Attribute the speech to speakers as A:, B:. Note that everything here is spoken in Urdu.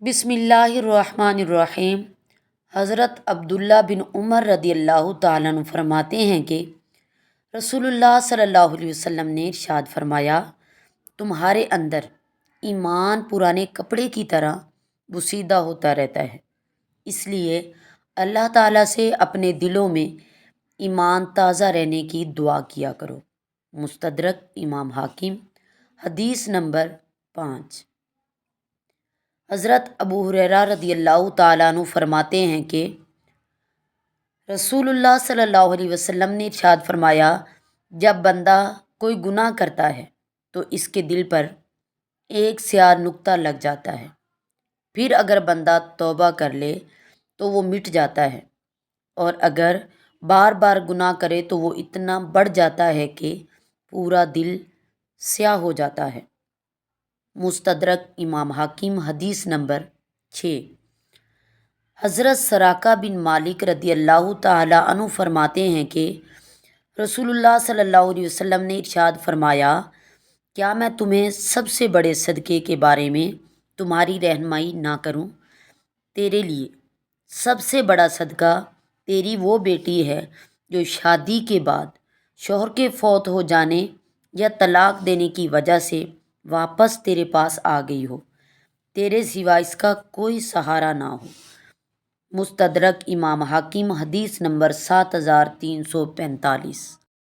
A: بسم اللہ الرحمن الرحیم۔ حضرت عبداللہ بن عمر رضی اللہ تعالیٰ عنہ فرماتے ہیں کہ رسول اللہ صلی اللہ علیہ وسلم نے ارشاد فرمایا، تمہارے اندر ایمان پرانے کپڑے کی طرح بسیدہ ہوتا رہتا ہے، اس لیے اللہ تعالیٰ سے اپنے دلوں میں ایمان تازہ رہنے کی دعا کیا کرو۔ مستدرک امام حاکم، حدیث نمبر 5۔ حضرت ابو ہریرہ رضی اللہ تعالیٰ عنہ فرماتے ہیں کہ رسول اللہ صلی اللہ علیہ وسلم نے ارشاد فرمایا، جب بندہ کوئی گناہ کرتا ہے تو اس کے دل پر ایک سیاہ نقطہ لگ جاتا ہے، پھر اگر بندہ توبہ کر لے تو وہ مٹ جاتا ہے، اور اگر بار بار گناہ کرے تو وہ اتنا بڑھ جاتا ہے کہ پورا دل سیاہ ہو جاتا ہے۔ مستدرک امام حاکم، حدیث نمبر 6۔ حضرت سراقہ بن مالک رضی اللہ تعالیٰ عنہ فرماتے ہیں کہ رسول اللہ صلی اللہ علیہ وسلم نے ارشاد فرمایا، کیا میں تمہیں سب سے بڑے صدقے کے بارے میں تمہاری رہنمائی نہ کروں؟ تیرے لیے سب سے بڑا صدقہ تیری وہ بیٹی ہے جو شادی کے بعد شوہر کے فوت ہو جانے یا طلاق دینے کی وجہ سے واپس تیرے پاس آ گئی ہو، تیرے سوا اس کا کوئی سہارا نہ ہو۔ مستدرک امام حاکم، حدیث نمبر 7345۔